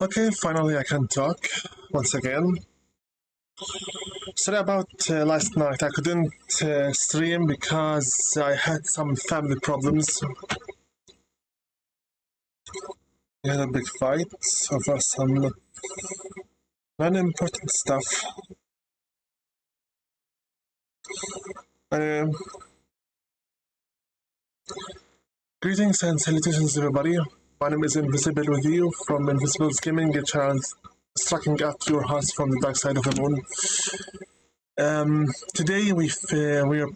Okay, finally I can talk once again. Sorry about last night. I couldn't stream because I had some family problems. We had a big fight over some non-important stuff. Greetings and salutations, everybody. My name is Invisible with you from Invisible's Gaming, a channel striking at your hearts from the dark side of the moon. Today we are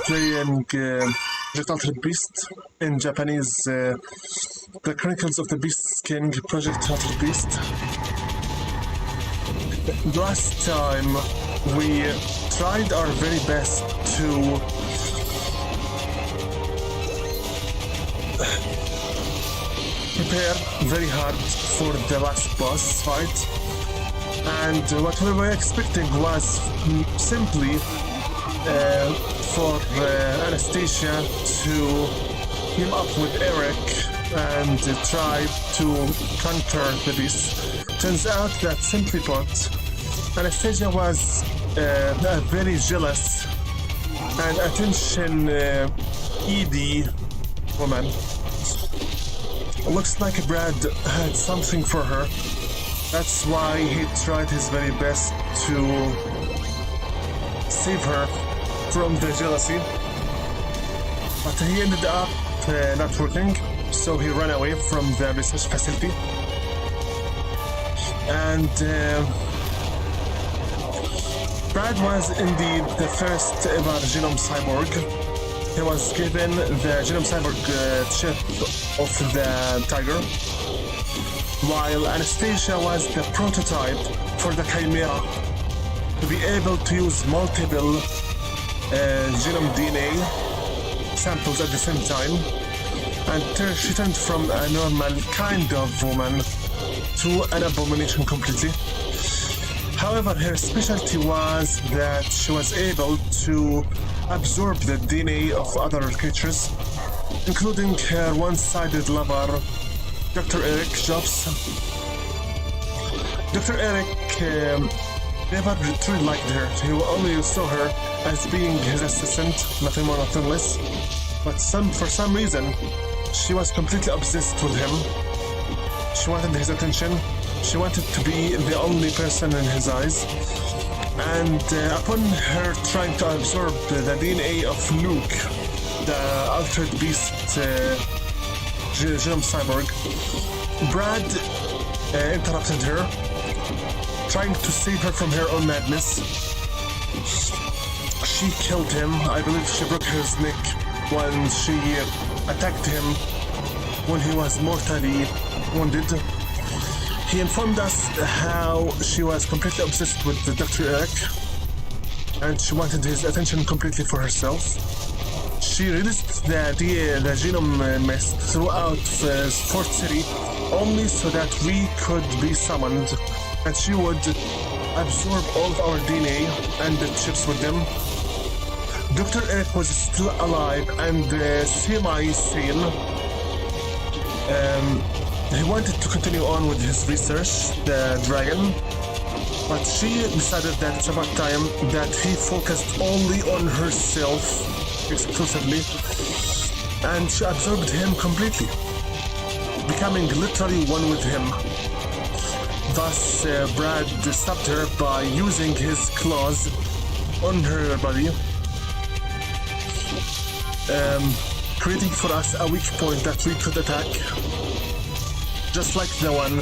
playing Project Altered Beast, in Japanese, The Chronicles of the Beast King, Project Altered Beast. Last time we tried our very best to prepare very hard for the last boss fight, and what we were expecting was simply for Anastasia to team up with Eric and try to conquer the beast. Turns out that, simply put, Anastasia was a very jealous and attention-needy woman. Looks like Brad had something for her. That's why he tried his very best to save her from the jealousy. But he ended up not working, so he ran away from the research facility. And Brad was indeed the first ever genome cyborg. He was given the genome cyborg chip of the tiger, while Anastasia was the prototype for the Chimera to be able to use multiple genome DNA samples at the same time, and she turned from a normal kind of woman to an abomination completely. However, her specialty was that she was able to absorb the DNA of other creatures, including her one-sided lover, Dr. Eric Jobs. Dr. Eric never truly liked her. He only saw her as being his assistant, nothing more, nothing less. But for some reason, she was completely obsessed with him. She wanted his attention. She wanted to be the only person in his eyes. And upon her trying to absorb the DNA of Luke, the Altered Beast genome cyborg, Brad interrupted her, trying to save her from her own madness. She killed him. I believe she broke his neck when she attacked him when he was mortally wounded. He informed us how she was completely obsessed with Dr. Eric, and she wanted his attention completely for herself. She released the genome mist throughout Fort City only so that we could be summoned, and she would absorb all of our DNA and the chips with them. Dr. Eric was still alive and semi-sane. He wanted to continue on with his research, the dragon, but she decided that it's about time that he focused only on herself exclusively, and she absorbed him completely, becoming literally one with him. Thus, Brad stopped her by using his claws on her body, creating for us a weak point that we could attack, just like the one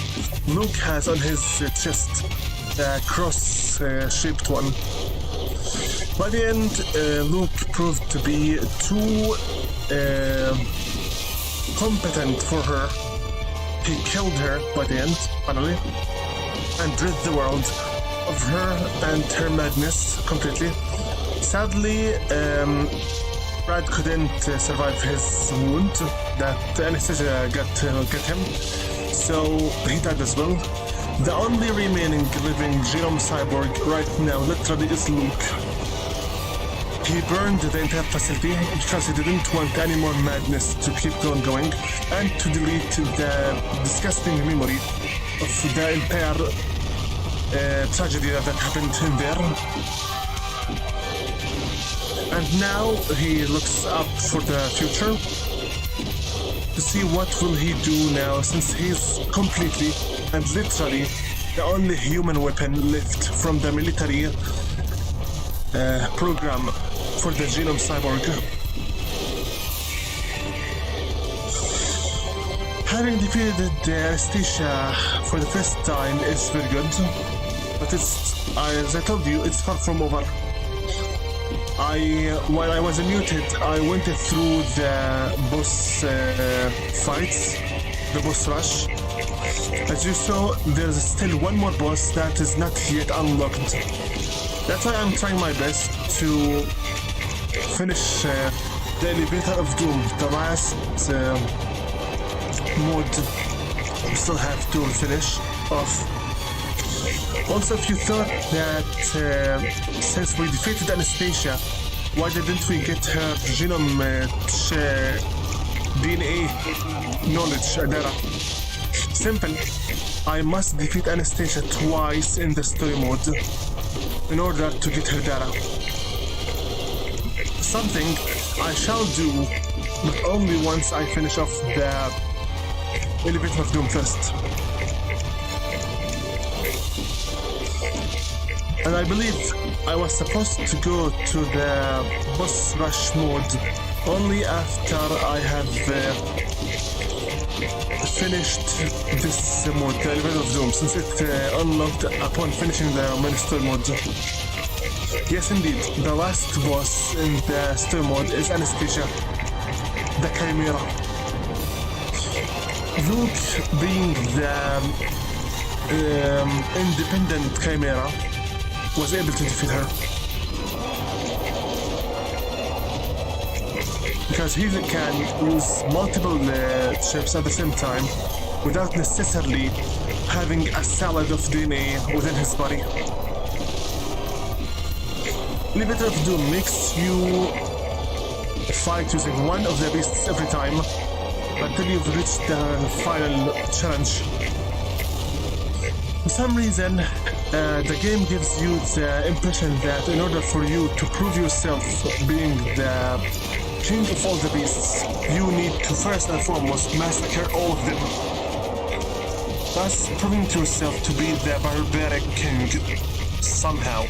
Luke has on his chest, the cross-shaped one. By the end, Luke proved to be too competent for her. He killed her by the end, finally, and rid the world of her and her madness completely. Sadly, Brad couldn't survive his wound that Anastasia got him, so he died as well. The only remaining living genome cyborg right now literally is Luke. He burned the entire facility because he didn't want any more madness to keep on going and to delete the disgusting memory of the entire tragedy that happened in there. And now he looks up for the future to see what will he do now, since he's completely and literally the only human weapon left from the military program for the genome cyborg. Having defeated the anesthesia for the first time is very good, but it's, as I told you, it's far from over. While I was muted, I went through the boss fights, the boss rush. As you saw, there's still one more boss that is not yet unlocked. That's why I'm trying my best to finish the Elevator of Doom, the last mode we still have to finish off. Also, if you thought that since we defeated Anastasia, why didn't we get her genome DNA knowledge data? Simple. I must defeat Anastasia twice in the story mode in order to get her data. Something I shall do, but only once I finish off the Elevator of Doom first. And I believe I was supposed to go to the boss rush mode only after I have finished this mode, the Elevator of Doom, since it unlocked upon finishing the main story mode. Yes, indeed, the last boss in the story mode is Anastasia, the Chimera. Luke, being the independent Chimera, was able to defeat her. Because he can use multiple chips at the same time without necessarily having a salad of DNA within his body. Elevator of Doom makes you fight using one of the beasts every time until you've reached the final challenge. For some reason, the game gives you the impression that in order for you to prove yourself being the king of all the beasts, you need to first and foremost massacre all of them, thus proving to yourself to be the barbaric king somehow.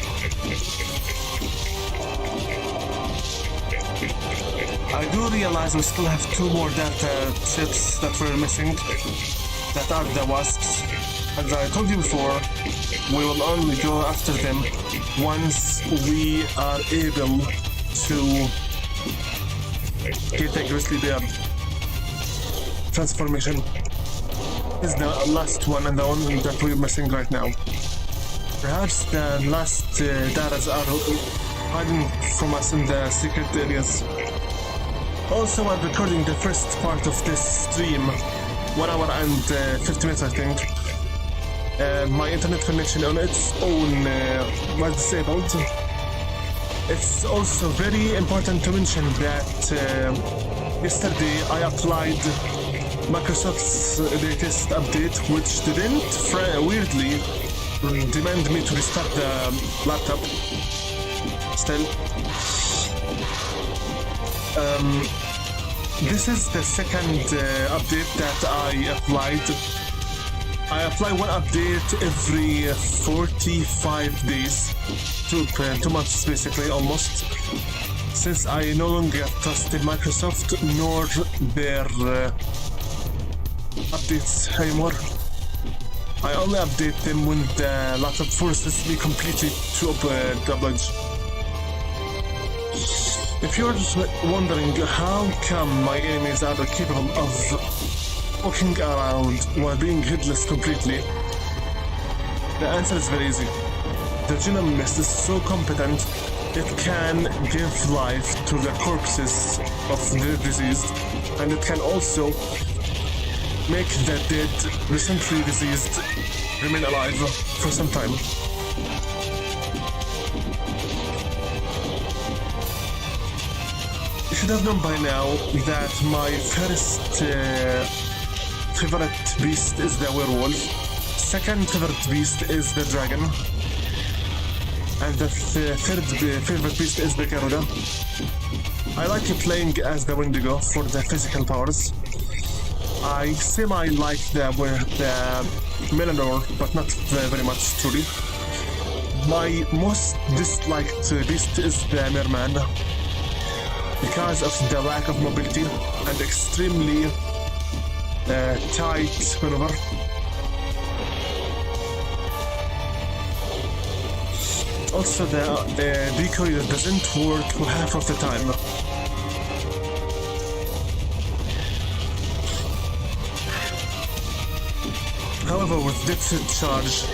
I do realize we still have two more data chips that we're missing, that are the wasps. As I told you before, we will only go after them once we are able to get the grizzly bear transformation. Is the last one and the one that we're missing right now. Perhaps the last datas are hiding from us in the secret areas. Also, I'm recording the first part of this stream, 1 hour and 50 minutes I think. My internet connection on its own was disabled. It's also very important to mention that yesterday I applied Microsoft's latest update, which didn't weirdly demand me to restart the laptop. Still, this is the second update that I applied. I apply one update every 45 days, 2 months basically, almost, since I no longer trusted Microsoft nor their updates anymore. I only update them when the laptop forces me completely to upload. If you're wondering how come my enemies are capable of walking around while being headless completely, the answer is very easy. The genome mist is so competent it can give life to the corpses of the deceased, and it can also make the dead, recently deceased, remain alive for some time. should have known by now that my first favorite beast is the werewolf. Second favorite beast is the dragon. And the third favorite beast is the Garuda. I like playing as the Wendigo for the physical powers. I semi-like the Melanor, but not very much, truly. My most disliked beast is the Merman, because of the lack of mobility and extremely tight maneuver. Also, the decoy doesn't work half of the time. However, with Depth Charge,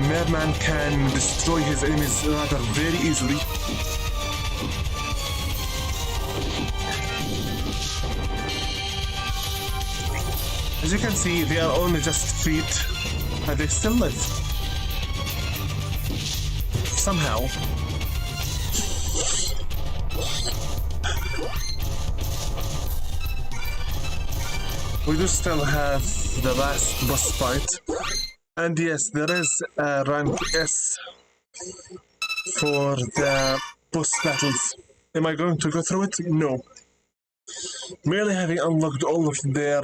Merman can destroy his enemies rather very easily. As you can see, they are only just feet, and they still live. Somehow. We do still have the last boss fight. And yes, there is a rank S for the boss battles. Am I going to go through it? No. Merely having unlocked all of their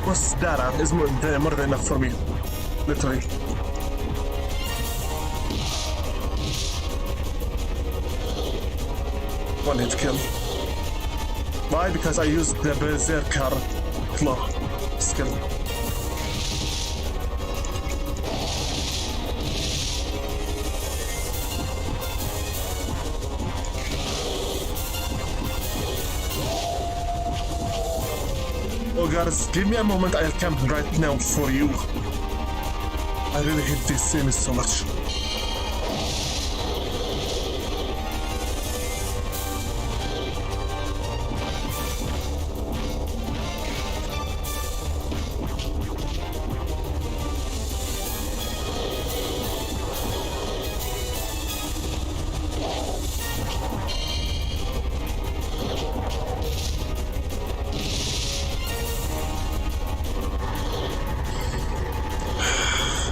boss data is more than enough for me. Literally. One hit kill. Why? Because I used the Berserker Claw skill. Oh guys, give me a moment, I'll camp right now for you. I really hate this enemies so much.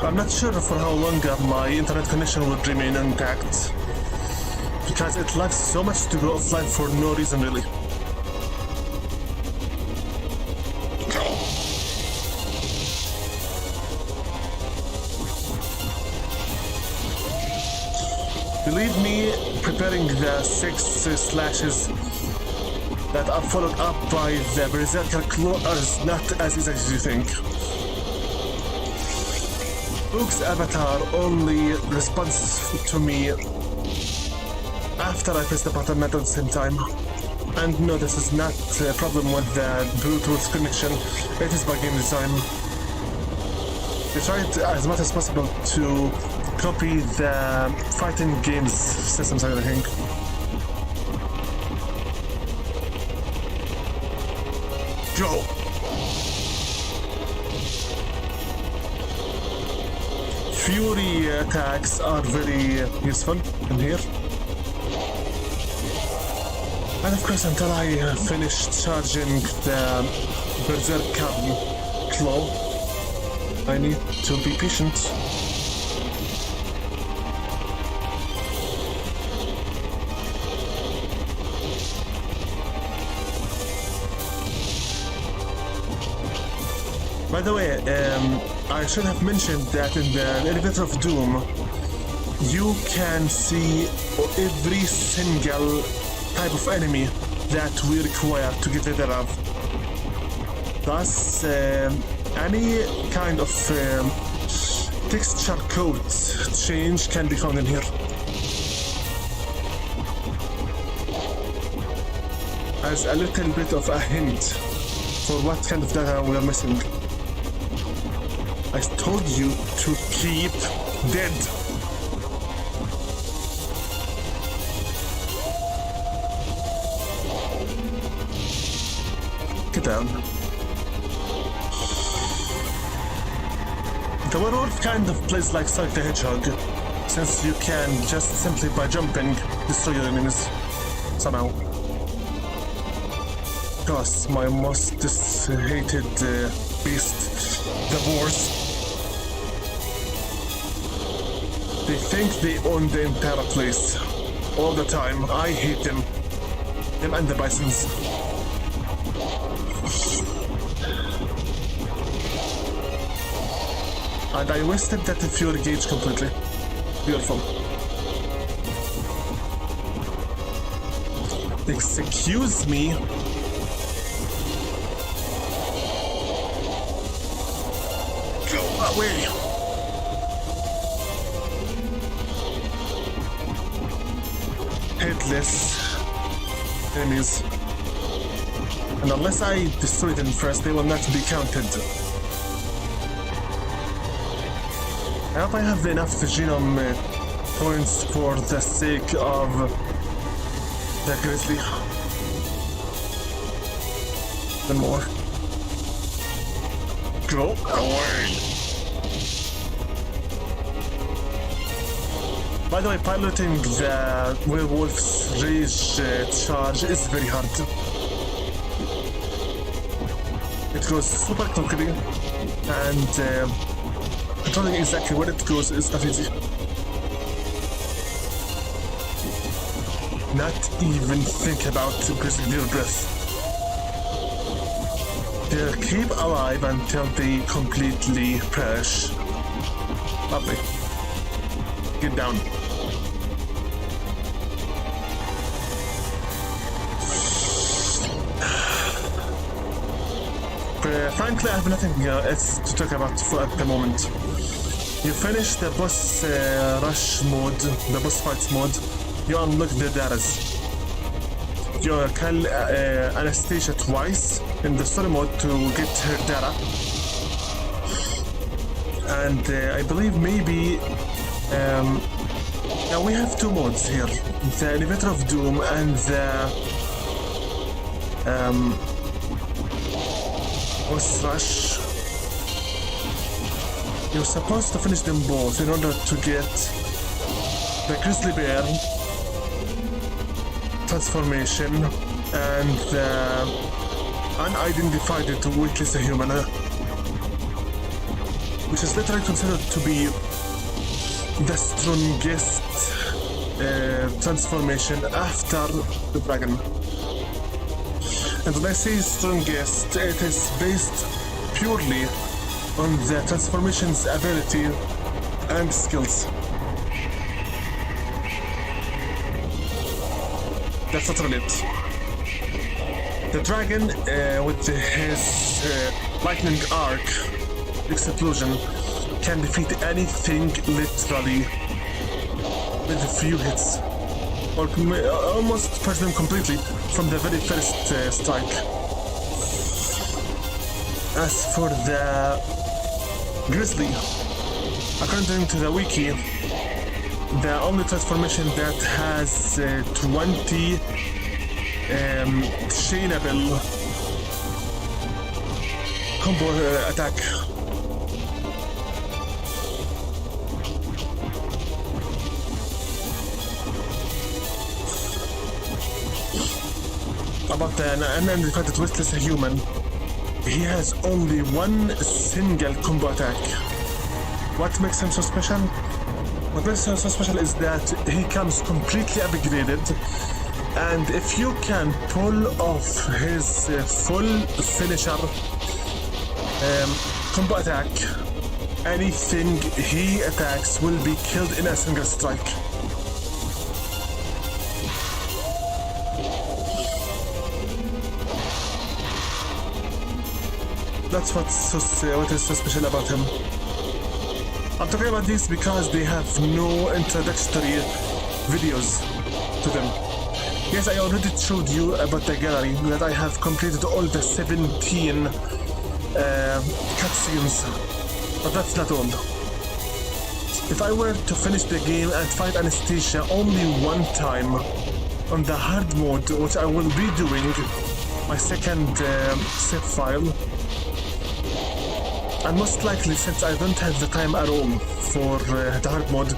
I'm not sure for how long my internet connection would remain intact, because it likes so much to go offline for no reason really. Believe me, preparing the 6 slashes that are followed up by the Berserker Claw is not as easy as you think. Book's avatar only responds to me after I press the button, not at the same time. And no, this is not a problem with the Bluetooth connection, it is by game design. They tried as much as possible to copy the fighting games systems, I think. Go! Fury attacks are very useful in here. And of course, until I finish charging the Berserker Claw, I need to be patient. By the way, I should have mentioned that in the Elevator of Doom, you can see every single type of enemy that we require to get rid of. Thus, any kind of texture code change can be found in here. As a little bit of a hint for what kind of data we are missing. I told you to keep dead. Get down. The werewolf kind of plays like Sonic the Hedgehog, since you can just simply by jumping destroy your enemies. somehow. Gosh, my most hated beast, the boars. They think they own the entire place all the time. I hate them. Them and the bisons. And I wasted that fuel gauge completely. Beautiful. Excuse me. Go away. Headless enemies. And unless I destroy them first, they will not be counted. I hope I have enough genome points for the sake of the grizzly. Then more. Go away! By the way, piloting the werewolf's rage charge is very hard. It goes super quickly, and controlling exactly where it goes is not easy. Not even think about increasing their breath. They'll keep alive until they completely perish. Lovely. Get down. Frankly, I have nothing else to talk about at the moment. You finish the boss rush mode, the boss fights mode. You unlock the datas. You kill Anastasia twice in the story mode to get her data. And I believe maybe now we have two modes here: the Elevator of Doom and the boss rush. You're supposed to finish them both in order to get the grizzly bear transformation and the unidentified weakless human, which is literally considered to be the strongest transformation after the dragon. And when I say strongest, it is based purely on the transformation's ability and skills. That's literally it. The dragon, with his lightning arc explosion, can defeat anything literally with a few hits, or almost purge them completely from the very first strike. As for the grizzly, according to the wiki, the only transformation that has 20 chainable combo attack. About the unidentified twistless human, he has only one single combo attack. What makes him so special? What makes him so special is that he comes completely upgraded, and if you can pull off his full finisher combo attack, anything he attacks will be killed in a single strike. That's what is so special about him. I'm talking about these because they have no introductory videos to them. Yes, I already showed you about the gallery that I have completed all the 17 cutscenes, but that's not all. If I were to finish the game and fight Anastasia only one time on the hard mode, which I will be doing, my second save file, and most likely, since I don't have the time at all for the hard mode,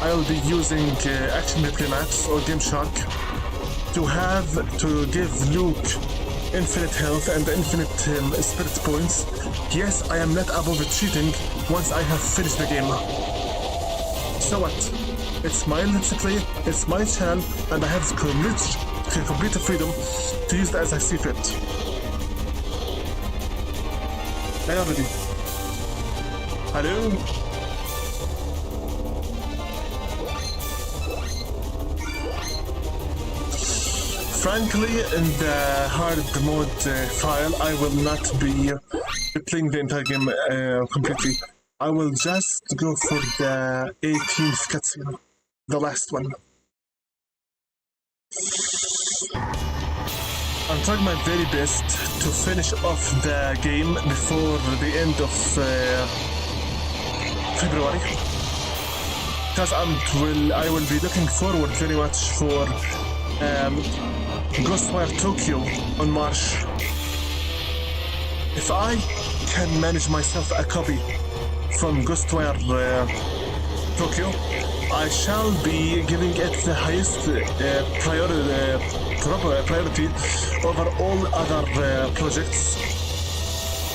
I'll be using Action Replay Max or Game Shock to give Luke infinite health and infinite spirit points. Yes, I am not above cheating once I have finished the game. So what? It's my let's play, it's my channel, and I have complete freedom to use it as I see fit. I am ready. Hello? Frankly, in the hard mode file, I will not be playing the entire game completely. I will just go for the 18th cutscene, the last one. I'm trying my very best to finish off the game before the end of February, because I will be looking forward very much for Ghostwire Tokyo on March. If I can manage myself a copy from Ghostwire Tokyo, I shall be giving it the highest priority over all other projects,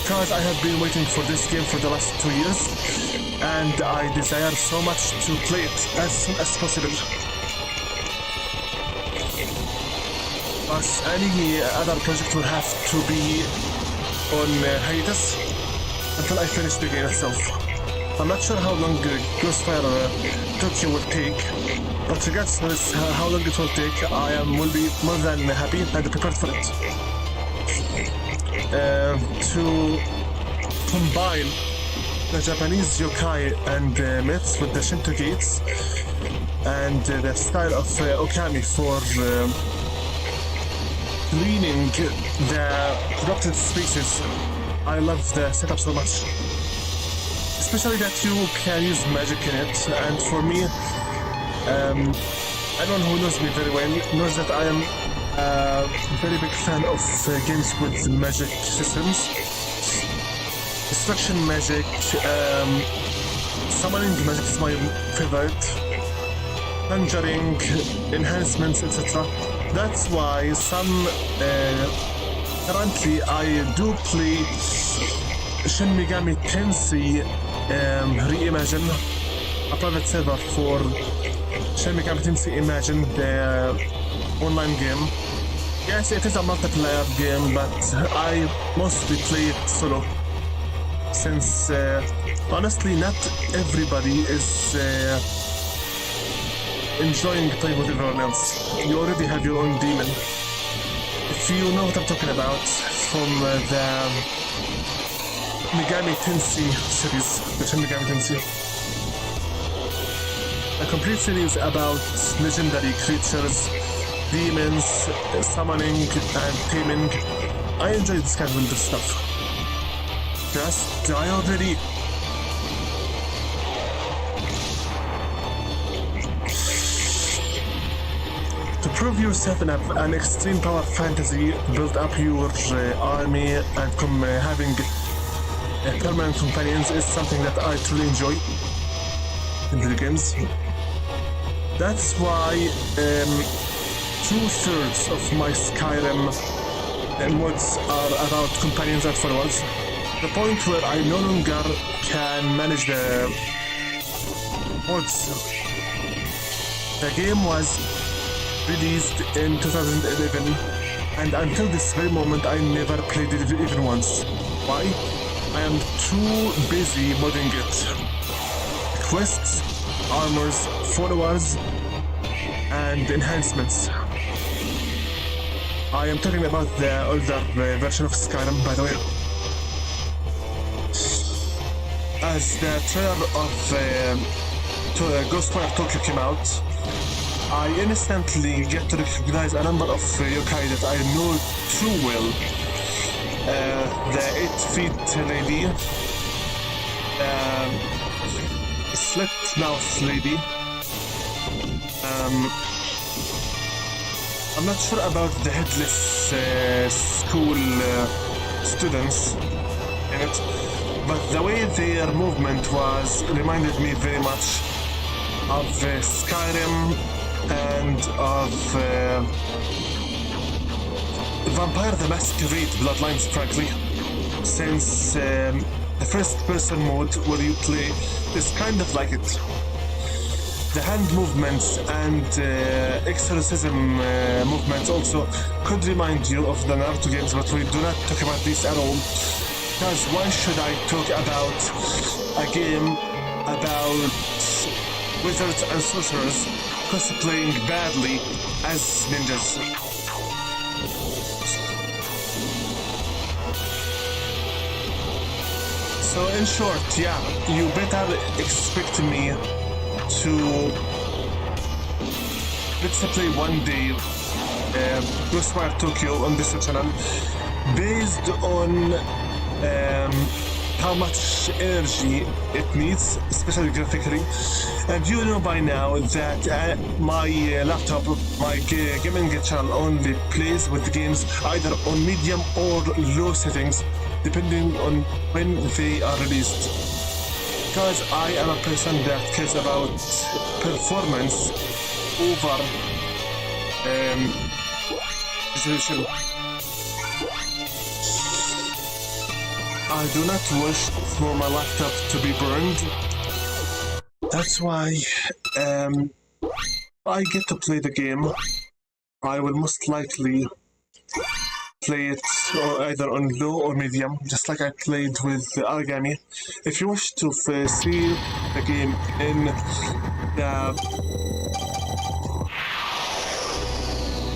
because I have been waiting for this game for the last 2 years, and I desire so much to play it as soon as possible. But any other project will have to be on hiatus until I finish the game itself. I'm not sure how long Ghostwire Tokyo will take, but regardless how long it will take, will be more than happy and prepared for it. To combine the Japanese yokai and myths with the Shinto gates and the style of Okami for cleaning the corrupted spaces. I love the setup so much. Especially that you can use magic in it, and for me, anyone who knows me very well knows that I am a very big fan of games with magic systems. Destruction magic, summoning magic is my favorite, conjuring, enhancements, etc. That's why currently I do play Shin Megami Tensei Reimagine, a private server for Shin Megami Tensei Imagine, the online game. Yes, it is a multiplayer game, but I mostly play it solo, since honestly not everybody is enjoying playing with everyone else. You already have your own demon. If you know what I'm talking about from the Megami Tensei series, the Shin Megami Tensei. A complete series about legendary creatures, demons, summoning and taming. I enjoy this kind of stuff. Just die already. To prove yourself in an extreme power fantasy, build up your army and having permanent companions is something that I truly enjoy in video games. That's why 2/3 of my Skyrim mods are about companions and followers. The point where I no longer can manage the mods. The game was released in 2011, and until this very moment I never played it even once. Why? I am too busy modding it. Quests, armors, followers, and enhancements. I am talking about the older version of Skyrim, by the way. As the trailer of Ghostwire Tokyo came out, I instantly get to recognize a number of yokai that I know too well. The 8-feet lady, slit-mouth lady. I'm not sure about the headless school students in it, but the way their movement reminded me very much of Skyrim and of Vampire the Masquerade Bloodlines, frankly, since the first-person mode where you play is kind of like it. The hand movements and exorcism movements also could remind you of the Naruto games, but we do not talk about this at all. Because why should I talk about a game about wizards and sorcerers cosplaying badly as ninjas? So in short, yeah, you better expect me to let's play one day Ghostwire Tokyo on this channel based on how much energy it needs, especially graphically. And you know by now that my laptop, my gaming channel only plays with the games either on medium or low settings, depending on when they are released. Because I am a person that cares about performance over resolution. I do not wish for my laptop to be burned. That's why I get to play the game. I will most likely play it either on low or medium, just like I played with Origami. If you wish to see the game in the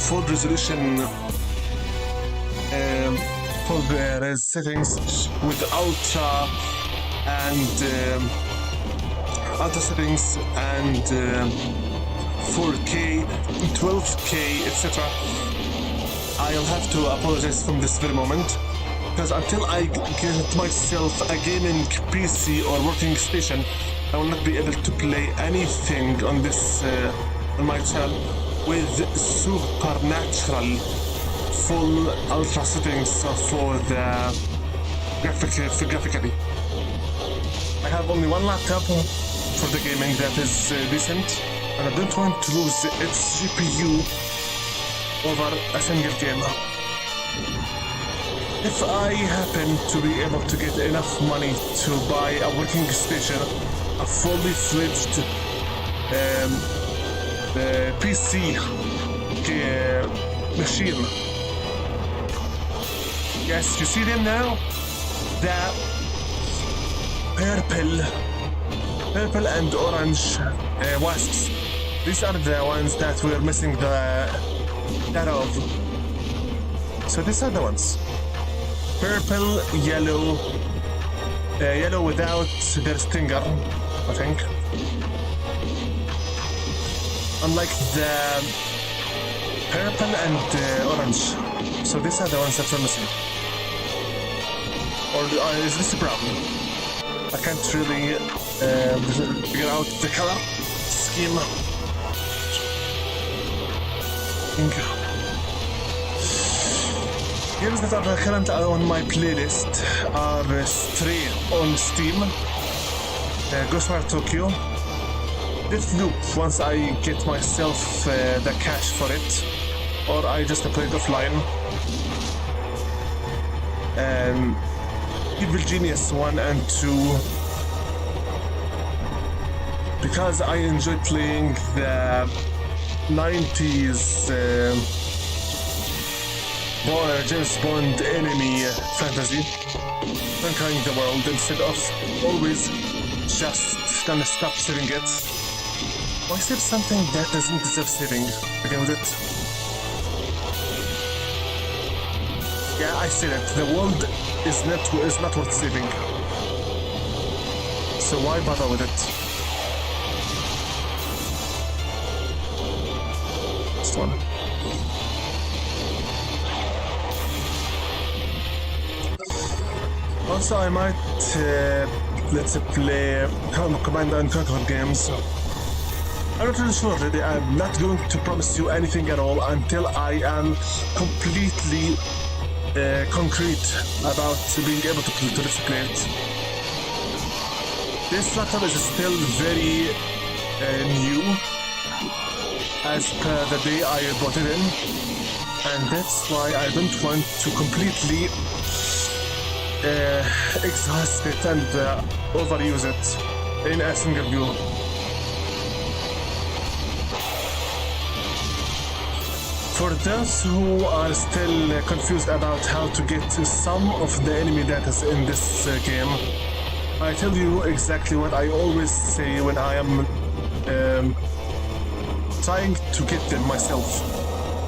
full resolution, full res settings with ultra and ultra settings and 4K, 12K, etc. I'll have to apologize from this very moment, because until I get myself a gaming PC or working station, I will not be able to play anything on this on my channel with supernatural full ultra settings for the graphically. I have only one laptop for the gaming that is decent, and I don't want to lose its GPU over a single game. If I happen to be able to get enough money to buy a working station, a fully fledged PC machine. Yes, you see them now? The purple and orange wasps. These are the ones that we're missing that of. So these are the ones. Purple, yellow, yellow without their stinger, I think. Unlike the purple and orange. So these are the ones that we're missing. Or is this brown? I can't really figure out the color scheme. Games that are currently on my playlist are Stray on Steam, Ghostwire Tokyo, Deathloop once I get myself the cash for it, or I just play it offline, Evil Genius 1 and 2, because I enjoy playing the 90s James Bond enemy fantasy, conquering the world instead of always just gonna stop saving it. Why save something that doesn't deserve saving? Begin with it. Yeah, I said it. The world is not worth saving. So why bother with it? Next one. Also, I might let's play Command and Conquer games. I'm not really sure really. I'm not going to promise you anything at all until I am completely concrete about being able to play it. This laptop is still very new. as per the day I bought it in, and that's why I don't want to completely exhaust it and overuse it in a single view. For those who are still confused about how to get some of the enemy data in this game, I tell you exactly what I always say when I am trying to get them myself.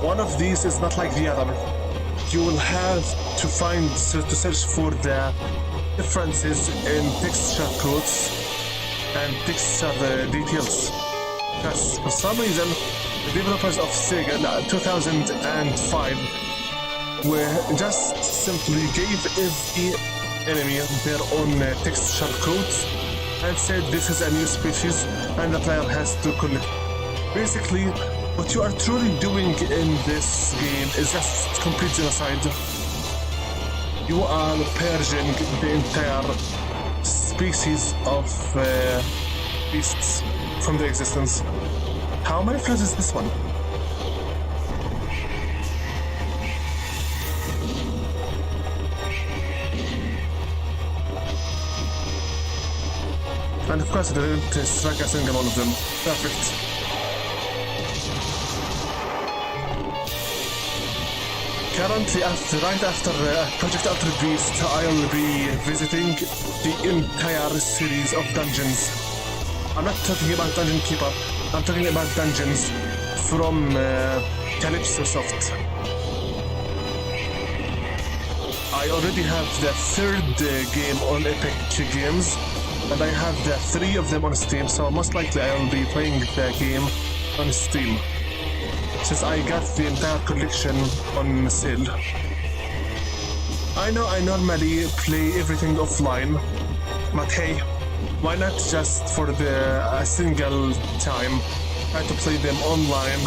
One of these is not like the other. You will have to search for the differences in texture codes and texture details. Because for some reason, the developers of Sega in 2005 were just simply gave every enemy their own texture codes and said this is a new species and the player has to collect. Basically, what you are truly doing in this game is just complete genocide. You are purging the entire species of beasts from their existence. How many floors is this one? And of course, I didn't strike a single one of them. Perfect. Currently, right after Project Ultra Beast, I'll be visiting the entire series of dungeons. I'm not talking about Dungeon Keeper, I'm talking about dungeons from Calypso Soft. I already have the third game on Epic Games, and I have the 3 of them on Steam, so most likely I'll be playing the game on Steam, since I got the entire collection on sale. I know I normally play everything offline, but hey, why not just for a single time try to play them online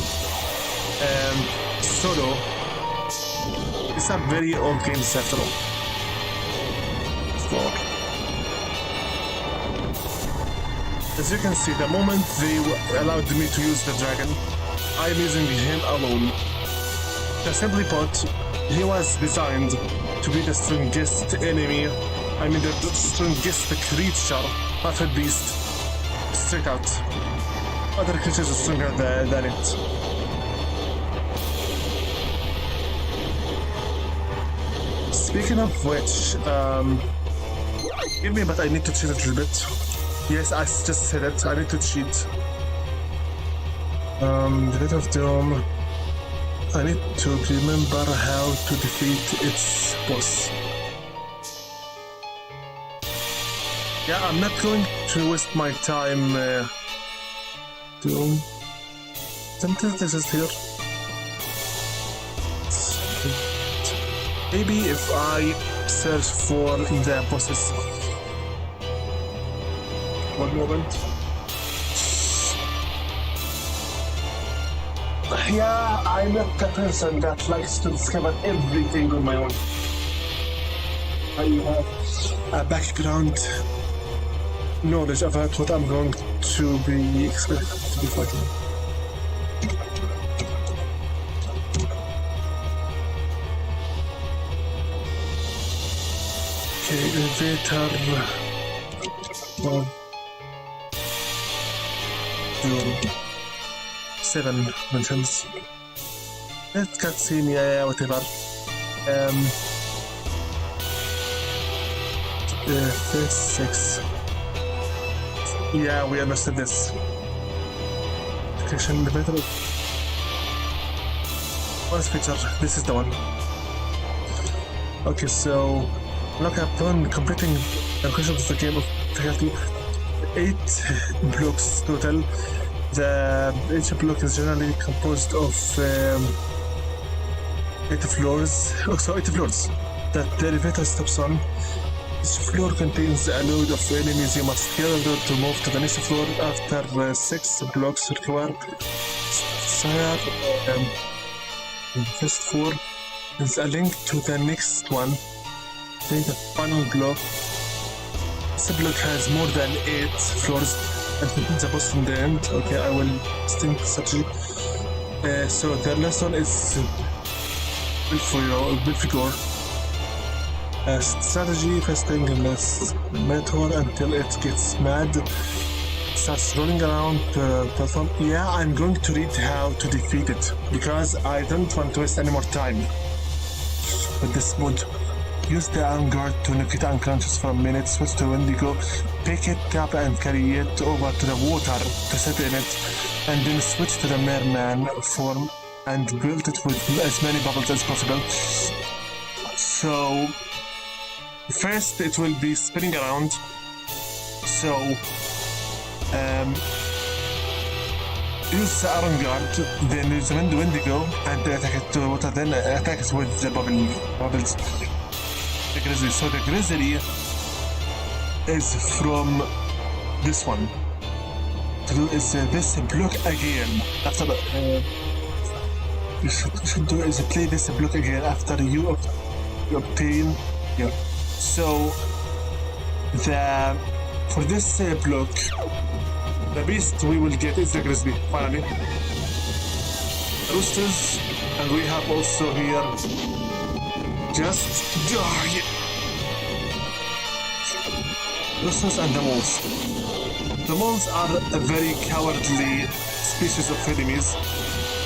and solo? These are very old games after all. So, as you can see, the moment they allowed me to use the dragon, I'm using him alone. Simply put, he was designed to be the strongest enemy, the strongest creature, not a beast. Straight out. Other creatures are stronger than it. Speaking of which, give me, but I need to cheat a little bit. Yes, I just said it. I need to cheat. The Bit of Doom. I need to remember how to defeat its boss. Yeah, I'm not going to waste my time. Doom. Something this is here. Maybe if I search for the bosses. One moment. Yeah, I'm not the person that likes to discover everything on my own. I have a background knowledge about what I'm going to be expected to be fighting. Okay, elevator. Well, 7 mentions. Let's cutscene, yeah, whatever. This 6. Yeah, we understood this. Education elevator. Bonus feature. This is the one. Okay, so look upon completing the question of the game of difficulty 8 blocks total. Each block is generally composed of 8 floors. So 8 floors that the elevator stops on. Each floor contains a load of enemies you must kill in order to move to the next floor. After 6 blocks required, sire, first 4 is a link to the next one. Then the final block. This block has more than 8 floors and contains a boss in the end. Okay, I will think such. So the lesson is Belfigor. Strategy, first thing in this method until it gets mad, starts rolling around the platform. Yeah, I'm going to read how to defeat it because I don't want to waste any more time with this mod. Use the arm guard to knock it unconscious for a minute, switch to Wendigo, pick it up and carry it over to the water to sit in it, and then switch to the merman form and build it with as many bubbles as possible. So first it will be spinning around. So use the iron guard, then use the Wendigo and attack it to the water, then attack it with the bubbles. The grizzly. So the grizzly is from this one. Is this block again after you should do is play this block again after you obtain. Yeah. So the for this block, the beast we will get is the grizzly finally. Roosters, and we have also here just die. Roosters and the moles. The moles are a very cowardly species of enemies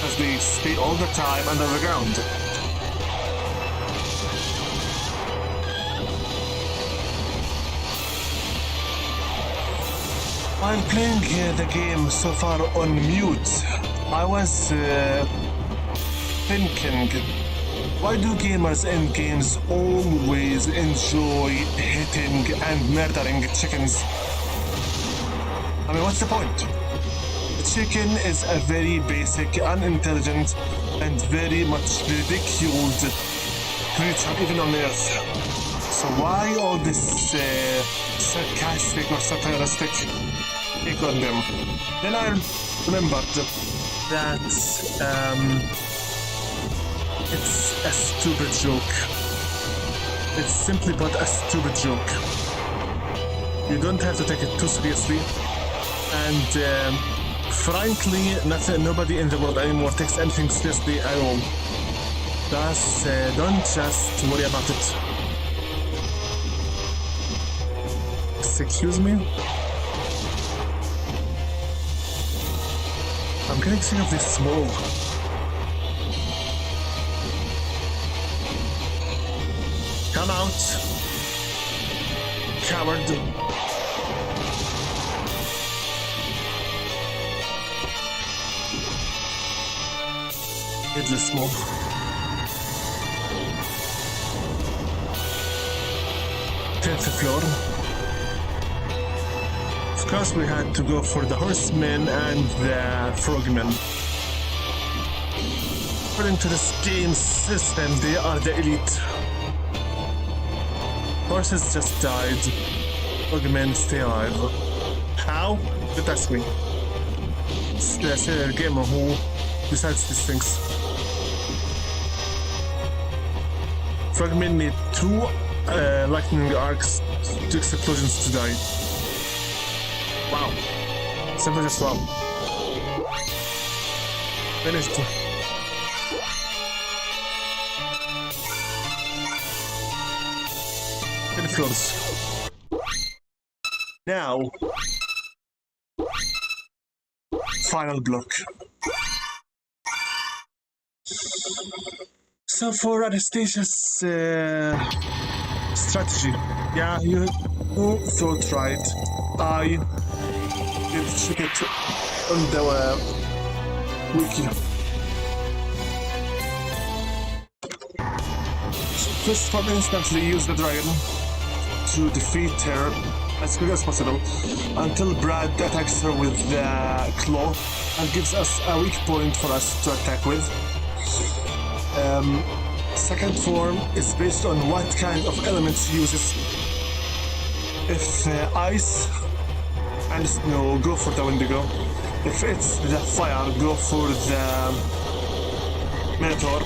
as they stay all the time under the ground. While playing the game so far on mute, I was thinking, why do gamers in games always enjoy hitting and murdering chickens? I mean, what's the point? The chicken is a very basic, unintelligent, and very much ridiculed creature even on Earth. So why all this sarcastic or satiristic take on them? Then I remembered that it's a stupid joke. It's simply but a stupid joke. You don't have to take it too seriously. And frankly, nobody in the world anymore takes anything seriously at all. Thus, don't just worry about it. Excuse me? I'm getting sick of this small. Come out, coward. Headless smoke. Tenth floor. Of course, we had to go for the horsemen and the frogmen. According to this game system, they are the elite. Horses just died. Frogmen stay alive. How? Don't ask me. It's the gamer who decides these things. Frogmen need 2 lightning arcs to explosions to die. Wow. Simply just wow. Finished. 10 floors. Now, final block. So for Anastasia's strategy, yeah, you thought right. I did check it on the wiki. First, for instantly use the dragon to defeat her as quick as possible until Brad attacks her with the claw and gives us a weak point for us to attack with. Second form is based on what kind of elements he uses. If ice and snow, go for the Wendigo. If it's the fire, go for the Minotaur.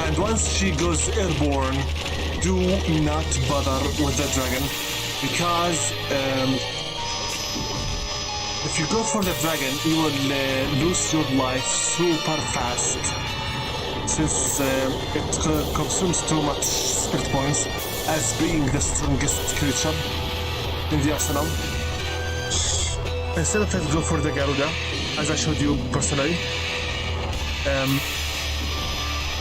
And once she goes airborne, do not bother with the dragon because the if you go for the dragon, you will lose your life super fast. Since it consumes too much spirit points as being the strongest creature in the arsenal. Instead of it, go for the Garuda, as I showed you personally.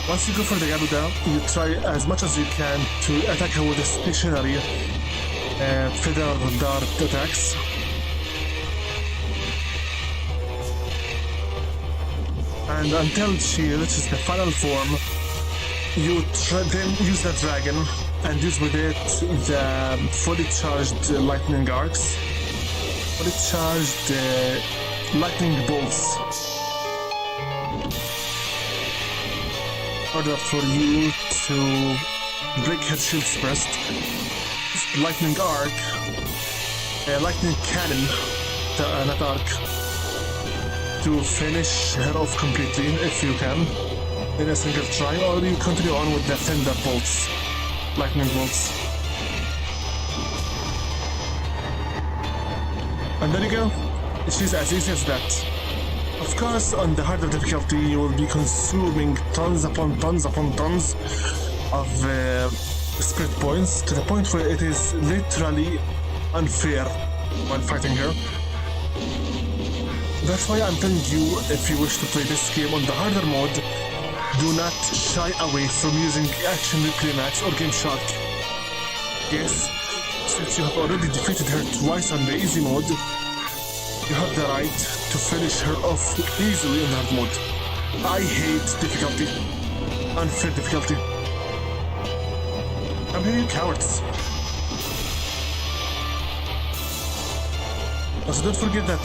Once you go for the Garuda, you try as much as you can to attack her with a stationary feather dart attacks. And until she reaches the final form, you then use the dragon and use with it the fully charged lightning arcs, fully charged lightning bolts, in order for you to break her shield's breast. Lightning arc, lightning cannon, not arc, to finish her off completely if you can in a single try, or you continue on with the thunder bolts, lightning bolts. And there you go. She's as easy as that. Of course, on the harder difficulty, you will be consuming tons upon tons upon tons of spirit points, to the point where it is literally unfair when fighting her. That's why I'm telling you, if you wish to play this game on the harder mode, do not shy away from using Action Replay Max or Game Shark. Yes, since you have already defeated her twice on the easy mode, you have the right to finish her off easily in hard mode. I hate difficulty. Unfair difficulty. I'm here, you cowards. Also, don't forget that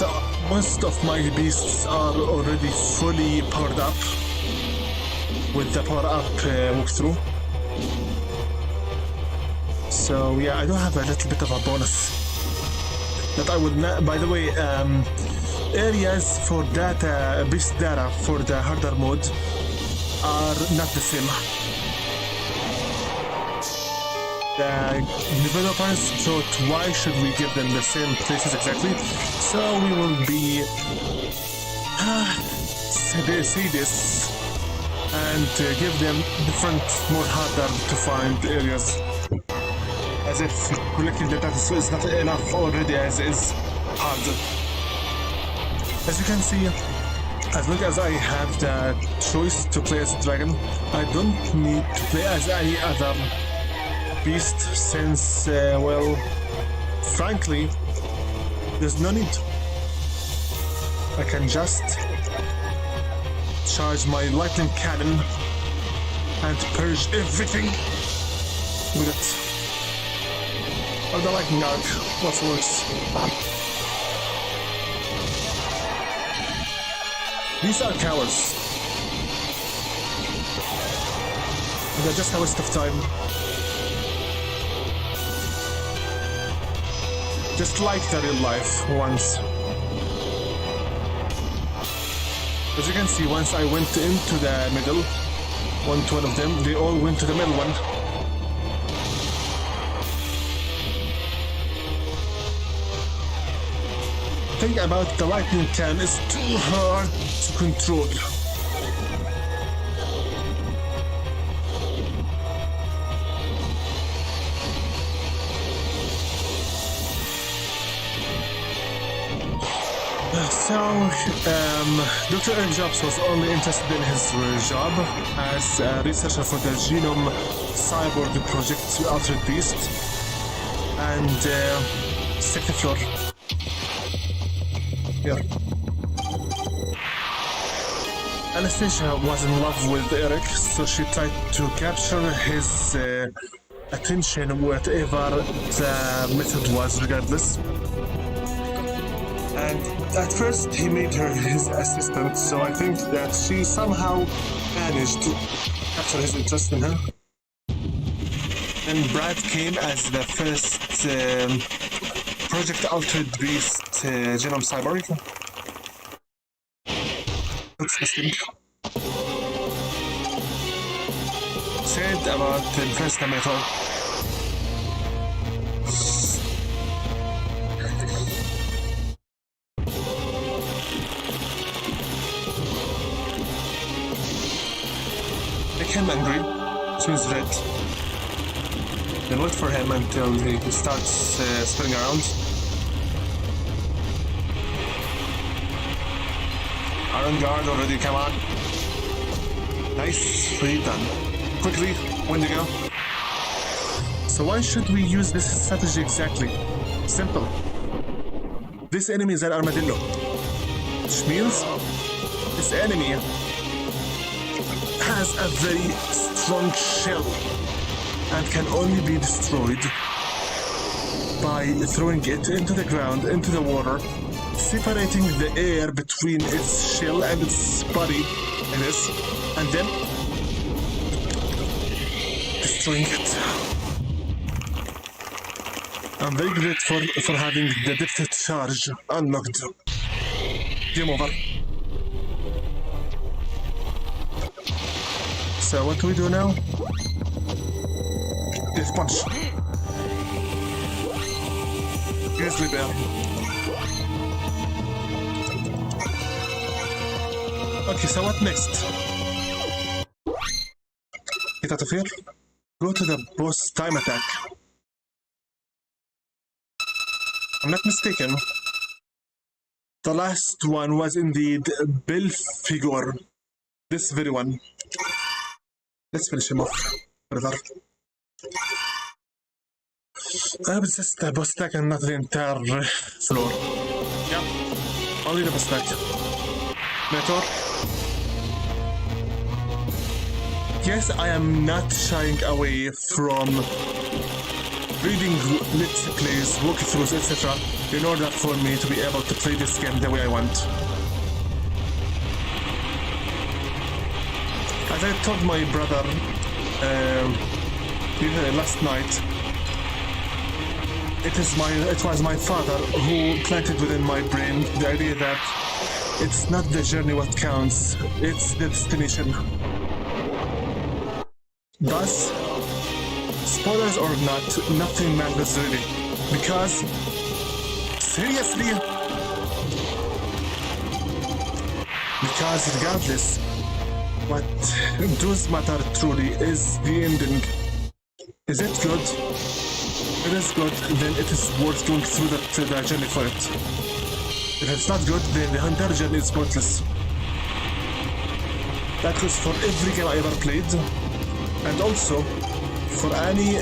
most of my beasts are already fully powered up with the power-up walkthrough. So yeah, I do have a little bit of a bonus that I would not. By the way, areas for data, beast data for the harder mode are not the same. The developers thought, why should we give them the same places exactly? So we will be say this and give them different, more harder to find areas. As if collecting the data is not enough already as is hard. As you can see, as long as I have the choice to play as a dragon, I don't need to play as any other beast, since, well, frankly, there's no need. I can just charge my lightning cannon and purge everything with it. Or the lightning arc, what's worse. These are cowards. They're just a waste of time. Just like the real life ones. As you can see, once I went into the middle, one of them, they all went to the middle one. The thing about the lightning can is too hard to control. So, Dr. Eric Jobs was only interested in his job as a researcher for the Genome Cyborg project Altered Beast, and second floor. Here. Anastasia was in love with Eric, so she tried to capture his attention, whatever the method was, regardless. And at first he made her his assistant, so I think that she somehow managed to capture his interest in her. And Brad came as the first Project Altered Beast Genome Cyborg. What's this thing? Said about the first metal. make him angry, which means red. Then wait for him until he starts spinning around. Iron guard already, come on. Nice, free done. Quickly, Wendigo. So why should we use this strategy exactly? Simple. This enemy is an armadillo, which means this enemy has a very strong shell and can only be destroyed by throwing it into the ground, into the water, separating the air between its shell and its body, like this, and then destroying it. I'm very grateful for having the depth charge unlocked. Game over. So what do we do now? Death punch. Grizzly bear. Okay, so what next? Get out of here. Go to the boss time attack. I'm not mistaken. The last one was indeed Belfigor. This very one. Let's finish him off. Brother. It's just the boss attack and not the entire floor. Yeah. Only the boss attack. Mentor. Yes, I am not shying away from reading let's plays, walkthroughs, etc. in order for me to be able to play this game the way I want. As I told my brother last night, it was my father who planted within my brain the idea that it's not the journey what counts, it's the destination. Thus, spoilers or not, nothing matters really. Because, seriously, regardless, what does matter truly is the ending. Is it good? If it is good, then it is worth going through the journey for it. If it's not good, then the entire journey is pointless. That goes for every game I ever played, and also for any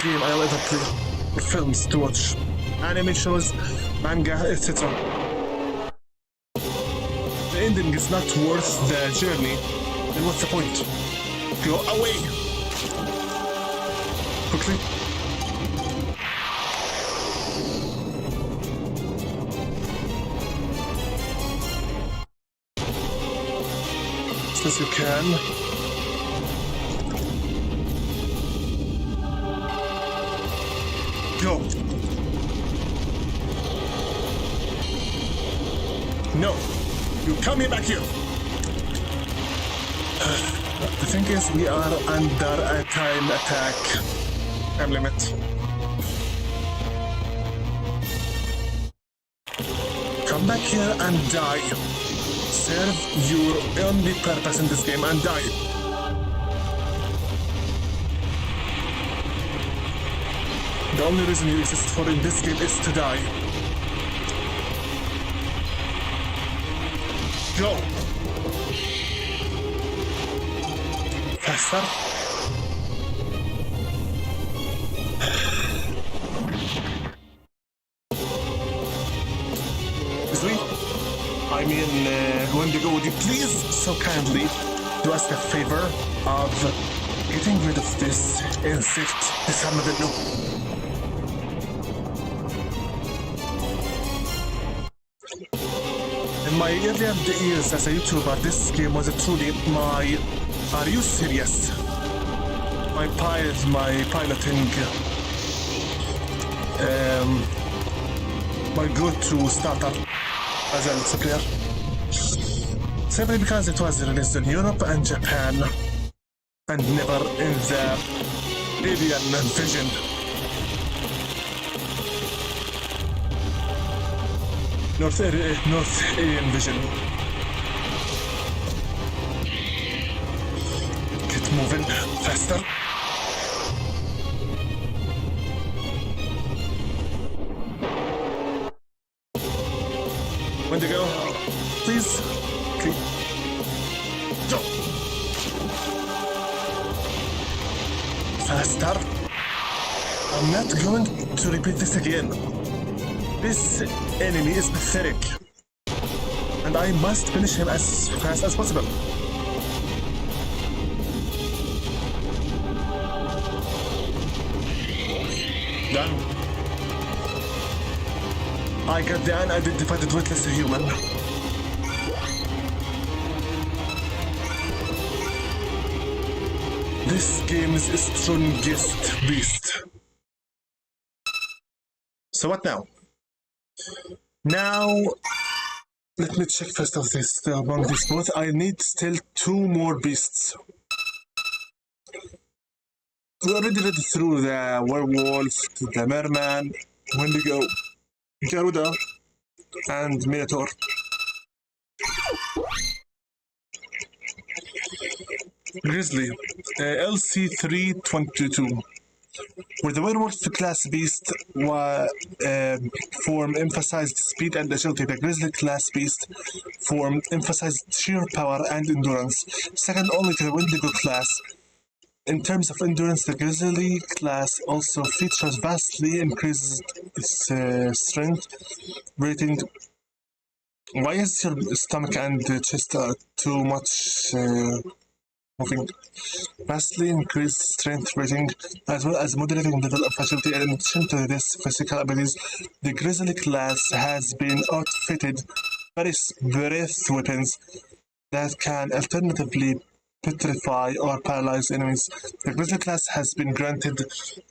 game I'll ever play, films to watch, anime shows, manga, etc. The ending is not worth the journey, then what's the point? Go away! Quickly. As best you can. Go. No. You come back here. The thing is, we are under a time limit. Come back here and die. Serve your only purpose in this game and die. The only reason you exist for in this game is to die. Go! Faster. Wendigo, would you please so kindly do us the favor of getting rid of this insect, this armadillo? In my earlier years as a YouTuber, this game was truly my... Are you serious? My piloting... my go-to starter as a let's player. Simply because it was released in Europe and Japan, and never in the alien vision. North alien vision. faster. Wendigo, please. Okay. Jump. Faster. I'm not going to repeat this again. This enemy is pathetic, and I must finish him as fast as possible. Done. I got the unidentified witless human. This game's strongest beast. So what now? Now, let me check first of this among these both. I need still 2 more beasts. We already read through the werewolf, the merman, Wendigo, Garuda, and Minotaur. Grizzly, LC322. Where the werewolf class beast form emphasized speed and agility, the grizzly class beast form emphasized sheer power and endurance, second only to the Wendigo class. In terms of endurance, the grizzly class also features vastly increased strength rating. Why is your stomach and chest too much moving? Vastly increased strength rating, as well as moderating level of agility. In addition to this physical abilities, the grizzly class has been outfitted various breath weapons that can alternatively petrify or paralyze enemies. The grizzly class has been granted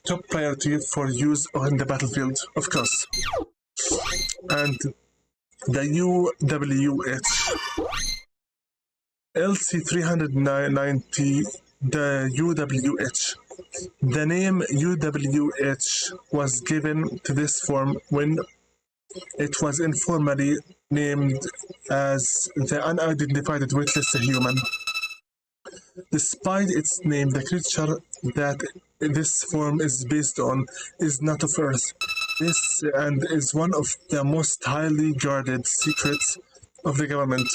top priority for use on the battlefield, of course. And the UWH LC390, the UWH. The name UWH was given to this form when it was informally named as the unidentified weightless human. Despite its name, the creature that this form is based on is not of Earth. This and is one of the most highly guarded secrets of the government.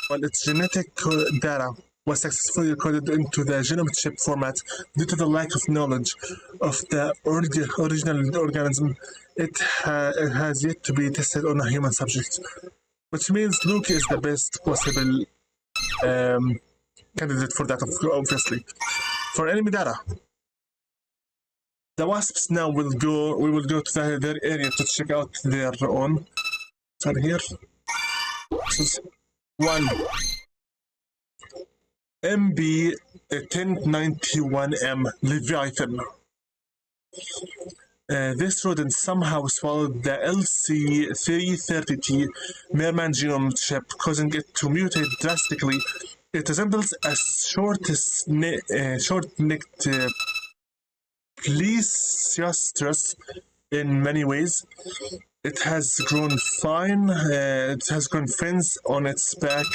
While its genetic data was successfully recorded into the genome chip format due to the lack of knowledge of the original organism, it has yet to be tested on a human subject. Which means Luke is the best possible candidate for that, obviously. For enemy data, the wasps now we will go to their area to check out their own. And here, this is 1 MB 1091M Leviathan. This rodent somehow swallowed the LC330T merman genome chip, causing it to mutate drastically. It resembles a short-necked plesiostrus in many ways. It has grown fins on its back.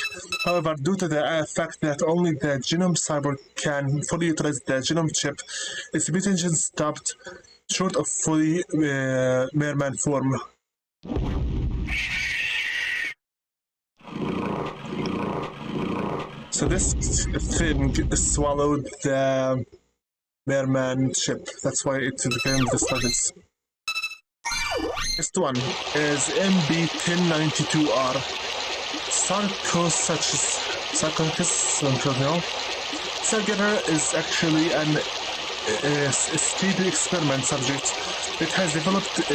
However, due to the fact that only the genome cyborg can fully utilize the genome chip, its mutation stopped short of fully merman form. So this thing swallowed the merman chip. That's why it became the struggles. Next one is MB1092R. Sargetter is actually an STD experiment subject. It has developed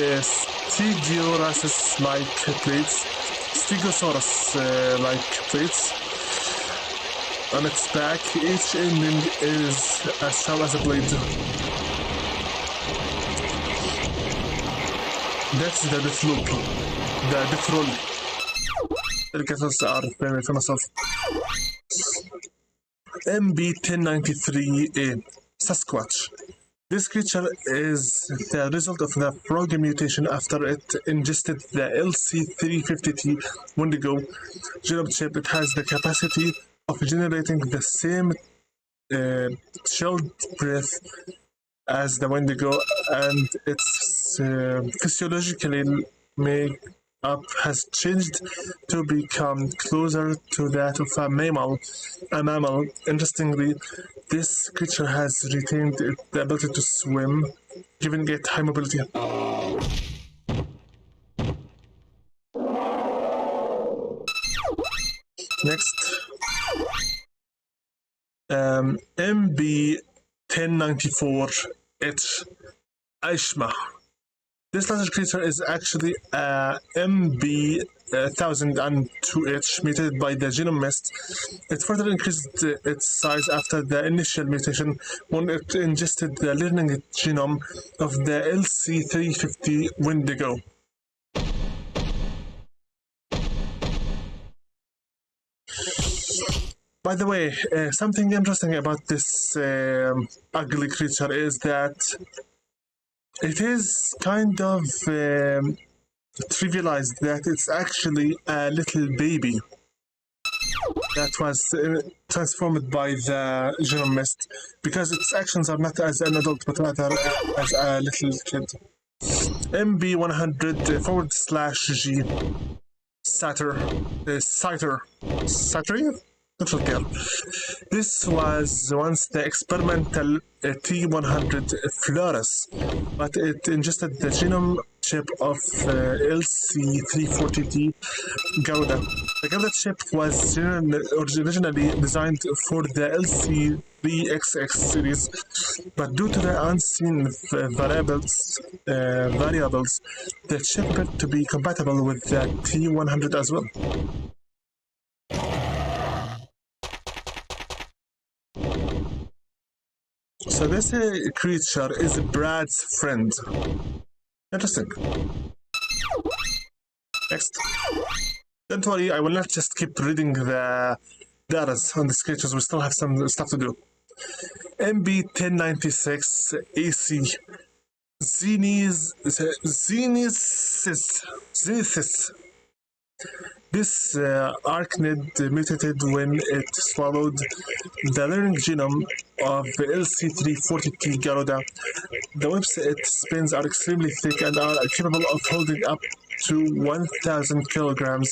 Stegosaurus-like plates on its back. Each ending is as sharp as a blade. That's the death loop, the death roll. القصص أعرف في myself. MB1093A Sasquatch. This creature is the result of the frog mutation after it ingested the LC350T Wendigo genome chip. It has the capacity of generating the same chilled breath as the Wendigo, and its physiologically make up has changed to become closer to that of a mammal. Interestingly, this creature has retained the ability to swim, giving it high mobility. Next, MB 1094H Aishma. This larger creature is actually a MB 1002H mutated by the genome mist. It further increased its size after the initial mutation when it ingested the learning genome of the LC350 Wendigo. By the way, something interesting about this ugly creature is that it is kind of trivialized that it's actually a little baby that was transformed by the genome mist, because its actions are not as an adult but rather as a little kid. MB100 /G Satyr? Little girl. This was once the experimental T100 Flores, but it ingested the genome chip of LC340T Gouda. The Gouda chip was originally designed for the LC3XX series, but due to the unseen variables, the chip appeared to be compatible with the T100 as well. So this creature is Brad's friend. Interesting. Next. Don't worry, I will not just keep reading the data on these creatures, we still have some stuff to do. MB 1096 AC Xenesis. This arachnid mutated when it swallowed the learning genome of LC340T Garuda. The webs it spins are extremely thick and are capable of holding up to 1,000 kilograms.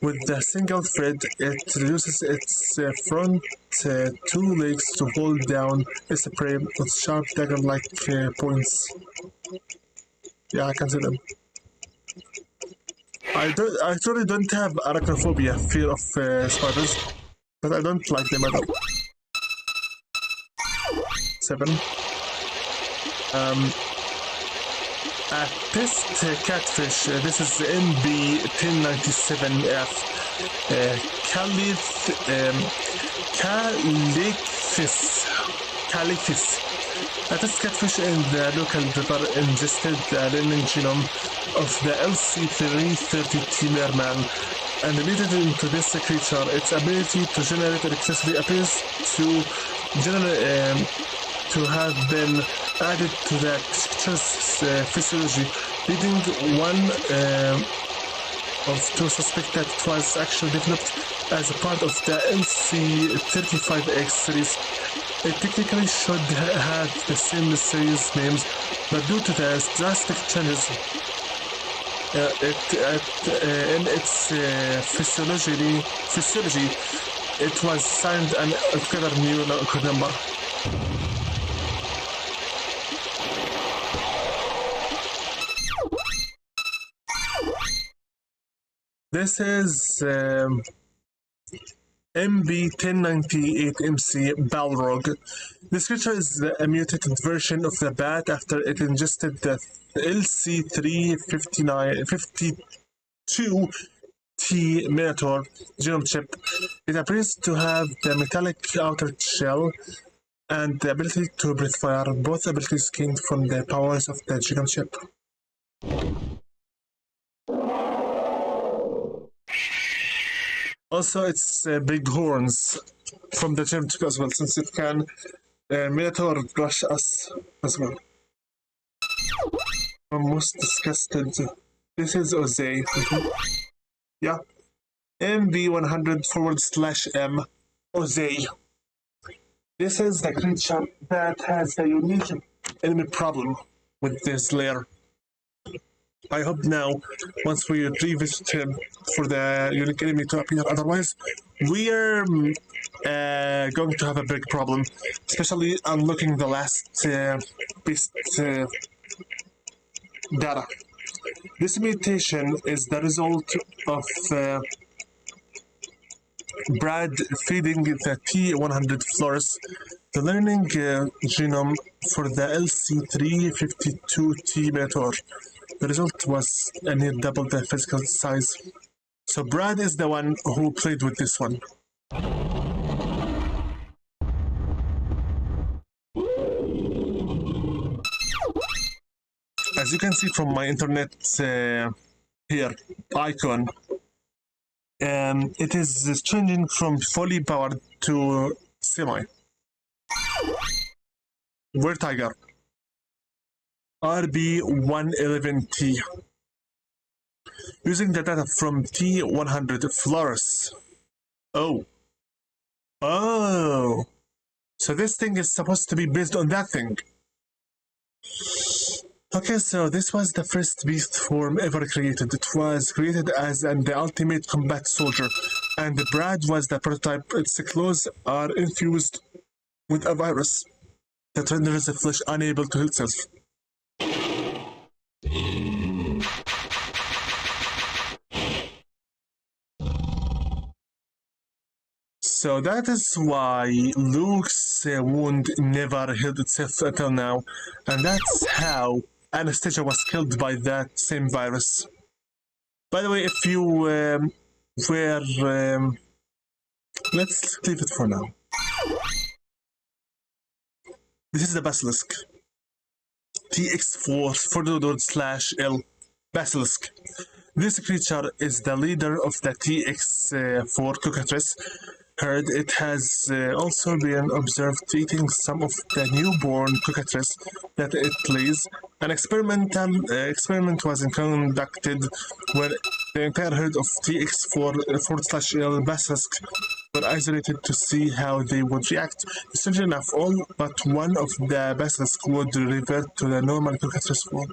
With the single thread, it reduces its front two legs to hold down its prey with sharp dagger-like points. Yeah, I can see them. I truly don't have arachnophobia, fear of spiders, but I don't like them at all. 7. A test catfish. This is MB 1097F. Calithis. A test catfish in the local river ingested the learning genome of the LC330T merman and mutated into this creature. Its ability to generate electricity appears to have been added to the creature's physiology, leading one to suspect that it was actually developed as a part of the LC35X series. It technically should have the same series names, but due to the drastic changes in its physiology, it was assigned an altogether new number. This is MB 1098MC Balrog. This creature is a mutated version of the bat after it ingested the LC352T Minotaur genome chip. It appears to have the metallic outer shell and the ability to breathe fire, both abilities gained from the powers of the genome chip. Also, it's big horns from the gym as well, since it can Minotaur brush us as well. I'm most disgusted. This is Ozay. Yeah. MB100 /M Ozay. This is the creature that has a unique enemy problem with this layer. I hope now, once we revisit him for the unique enemy to appear, otherwise, we're going to have a big problem, especially unlocking the last beast data. This mutation is the result of Brad feeding the T100 flores the learning genome for the LC352T meteor. The result was a near double the physical size. So Brad is the one who played with this one. As you can see from my internet here icon, it is changing from fully powered to semi. Where Tiger? RB111T. Using the data from T100 Flores. Oh. So this thing is supposed to be based on that thing. Okay, so this was the first beast form ever created. It was created as the ultimate combat soldier, and Brad was the prototype. Its claws are infused with a virus that renders the flesh unable to heal itself. So that is why Luke's wound never healed itself until now, and that's how Anastasia was killed by that same virus. By the way, if you were... let's leave it for now. This is the Basilisk. TX4/L. Basilisk. This creature is the leader of the TX4 cockatrice herd. It has also been observed eating some of the newborn cockatrice that it lays. An experiment was conducted where the entire herd of TX4/L Basilisk were isolated to see how they would react. Strangely enough, all but one of the Basilisk would revert to the normal cockatrice form.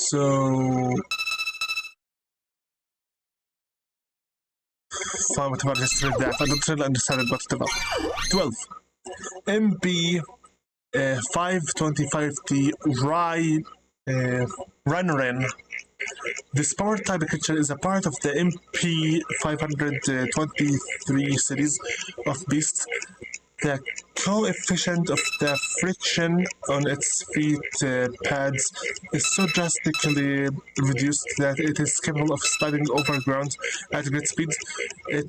So, fine, whatever, just read that. I don't really understand it, but whatever. 12. MP 525T Ryan. This power type creature is a part of the MP 523 series of beasts. The coefficient of the friction on its feet pads is so drastically reduced that it is capable of sliding over ground at great speed. It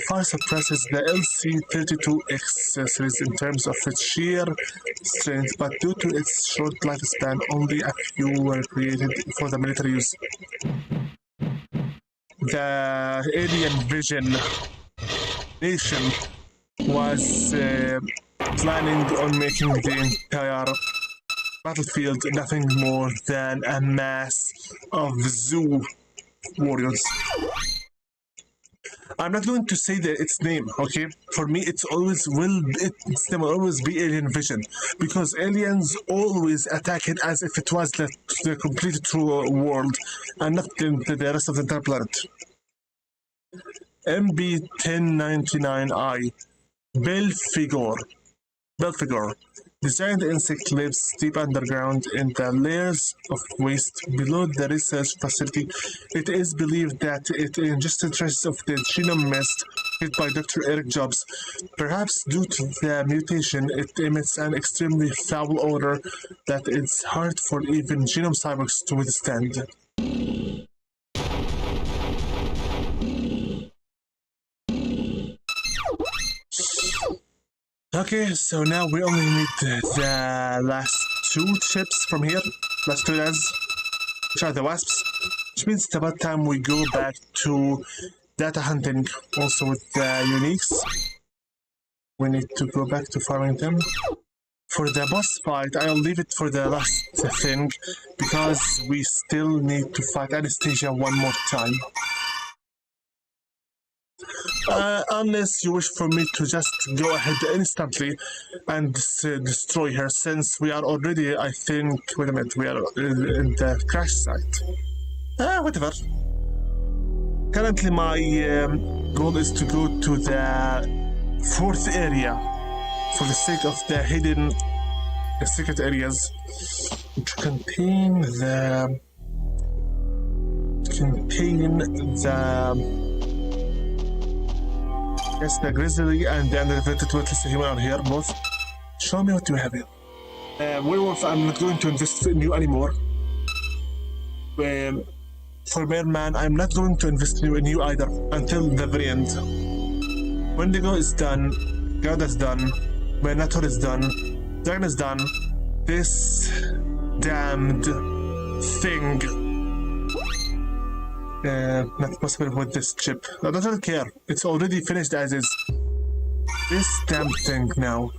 far surpasses the LC32X series in terms of its sheer strength, but due to its short lifespan, only a few were created for the military use. The Alien Vision Nation was planning on making the entire battlefield nothing more than a mass of zoo warriors. I'm not going to say its name, okay? For me, its name will always be Alien Vision, because aliens always attack it as if it was the complete true world and not the rest of the entire planet. MB1099I Belphegor. This giant insect lives deep underground in the layers of waste below the research facility. It is believed that it ingested traces of the genome mist hit by Dr. Eric Jobs. Perhaps due to the mutation, it emits an extremely foul odor that is hard for even genome cyborgs to withstand. Okay, so now we only need the last two chips from here, last two guys, which are the wasps, which means it's about time we go back to data hunting, also with the uniques. We need to go back to farming them. For the boss fight, I'll leave it for the last thing because we still need to fight Anastasia one more time. Unless you wish for me to just go ahead instantly and destroy her, since we are already, I think, wait a minute, we are in the crash site. Whatever. Currently, my goal is to go to the 4th area for the sake of the hidden secret areas to contain the yes, the grizzly and the unrelated worthless human are here both. Show me what you have here. Werewolf, I'm not going to invest in you anymore. For Merman, I'm not going to invest in you either until the very end. Wendigo is done, God is done, Minotaur is done, Dragon is done. This damned thing. Not possible with this chip. I don't really care. It's already finished as is. This damn thing now.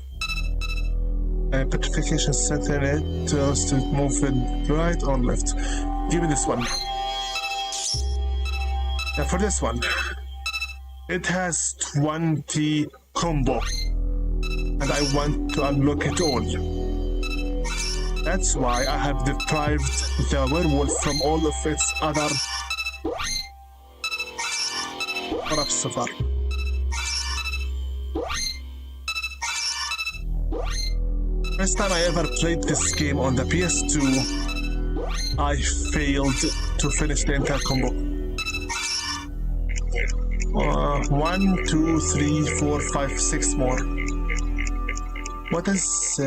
Petrification set in it to move it right or left. Give me this one. For this one, it has 20 combo, and I want to unlock it all. That's why I have deprived the werewolf from all of its other corrupts so far. First time I ever played this game on the PS2, I failed to finish the entire combo. 1, 2, 3, 4, 5, 6 more. What is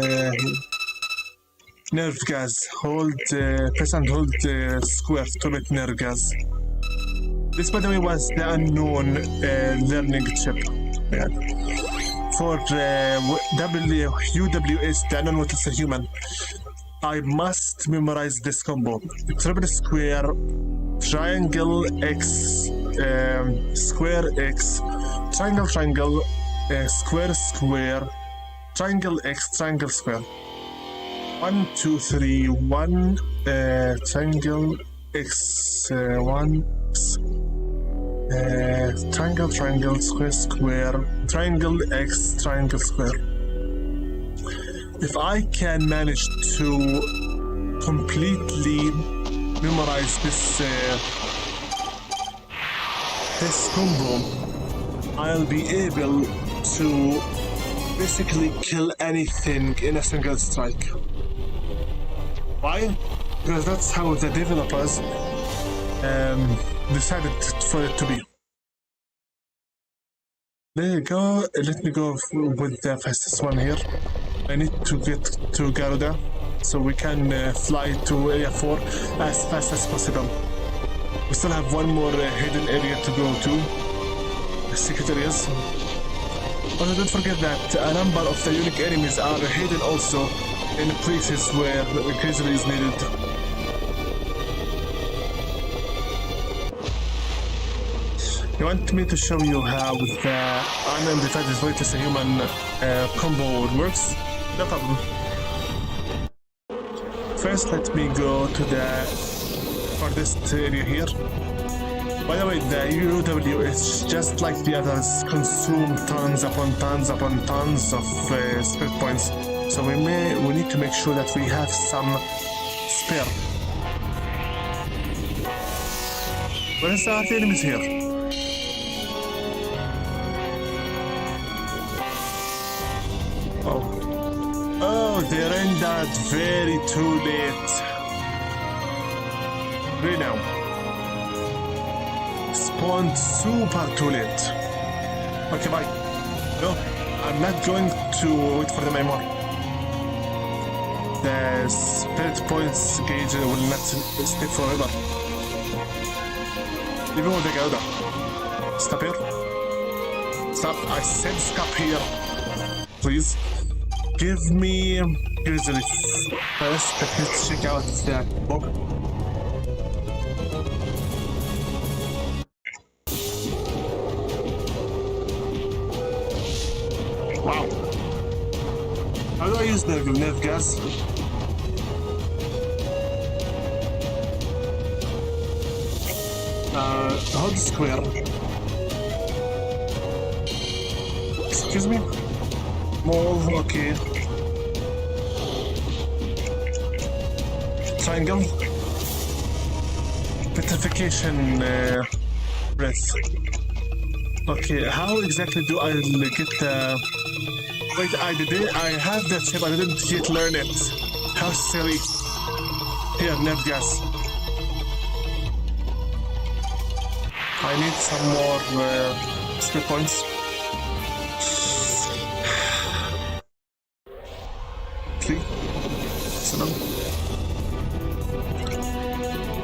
nerve gas? Press and hold square to make nerve gas. This, by the way, was the unknown learning chip. Yeah. For WS, the unknown worthless human, I must memorize this combo. Triple square, triangle X, square X, triangle triangle, square square, triangle X, triangle square. 1, 2, 3, 1, triangle X, 1, triangle triangle, square square, triangle X, triangle square. If I can manage to completely memorize this combo, I'll be able to basically kill anything in a single strike. Why? Because that's how the developers decided for it to be. There you go. Let me go with the fastest one here. I need to get to Garuda so we can fly to Area 4 as fast as possible. We still have one more hidden area to go to, the secret areas. Also, don't forget that a number of the unique enemies are hidden also in places where the grizzly is needed. You want me to show you how the unidentified worthless human combo works? No problem. First, let me go to the farthest area here. By the way, the UW is just like the others, consume tons upon tons upon tons of spirit points. So we need to make sure that we have some spare. Where is the enemies here? Oh, they rendered very too late. Right now. Spawned super too late. Okay, bye. No, I'm not going to wait for them anymore. The spirit points gauge will not stay forever. Even with the Gouda. Stop here. Stop. I said stop here. Please. Give me grizzly first. Let's check out that book. Wow. How do I use nerve gas. Hold square. Excuse me? Move, okay. Triangle. Petrification breath. Okay, how exactly do I get the... Wait, I have that shape, I didn't yet learn it. How silly. Here, nerve gas. I need some more skill points. Three. Seven.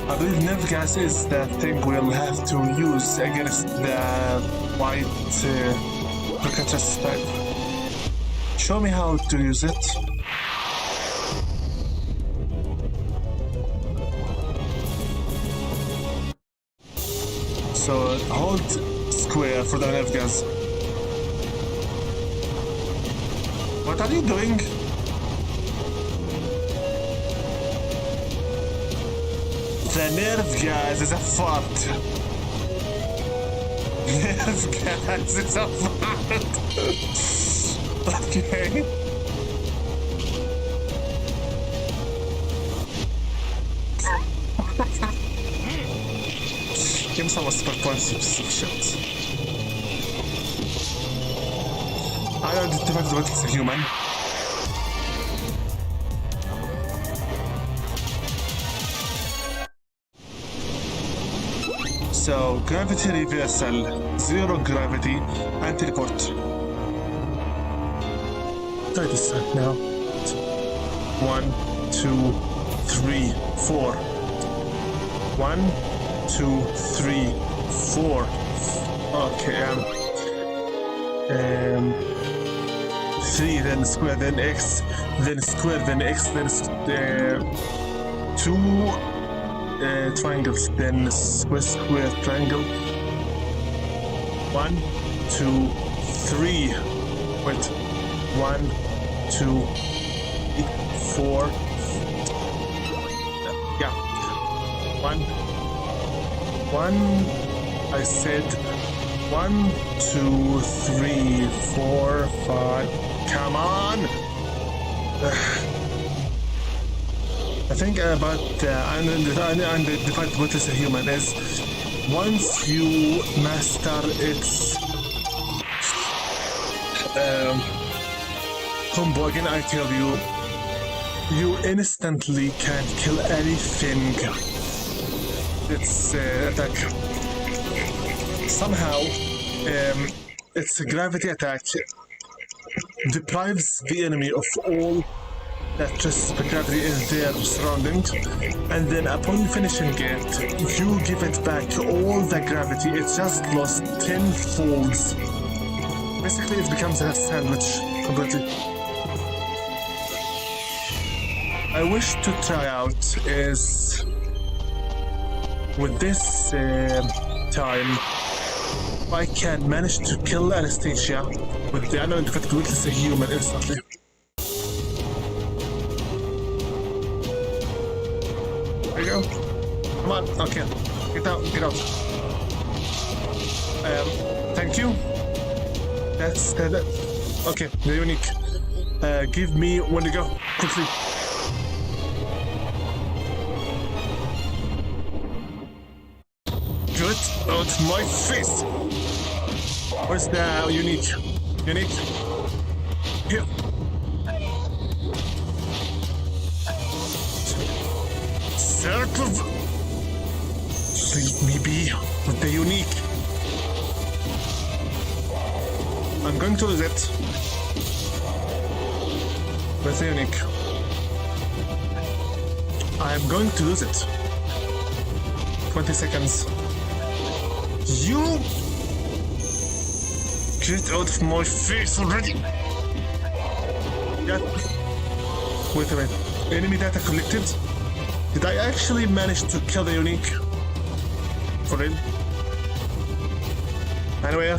I believe nerve gas is the thing we'll have to use against the white Pikachu type. Show me how to use it. So hold square for the nerve gas. What are you doing? The nerve gas is a fart. Nerve gas is a fart. Okay. Give me some spell points, you piece of shit. I don't detect what it's a human. So, gravity reversal, zero gravity, and teleport. Try this now. 1, 2, 3, 4. 1, 2, 3, 4. Okay, 3, then square, then x, then square, then x, then 2 triangles, then square, triangle. 1, 2, 3. Wait. 1, 2, 4. Yeah. 1. I said 1, 2, 3, 4, 5. Come on! I think about the fact what is a human is once you master its combo again, I tell you, you instantly can kill anything its attack. Somehow, its gravity attack deprives the enemy of all that just the gravity is there surrounding, and then upon finishing it, you give it back all the gravity. It just lost 10 folds. Basically, it becomes a sandwich completely. I wish to try out is with this time I can manage to kill Anastasia with the unidentified witness a human instantly. There you go. Come on, okay. Get out, get out. Thank you. That's okay, the unique. Give me when to go, quickly. Get out my face! Where's the unique? Unique? Here. Circle. Leave me be with the unique. I'm going to lose it. With the unique. I'm going to lose it. 20 seconds. You get out of my face already. Yeah. Wait a minute. Enemy data collected. Did I actually manage to kill the unique? For real? Anyway,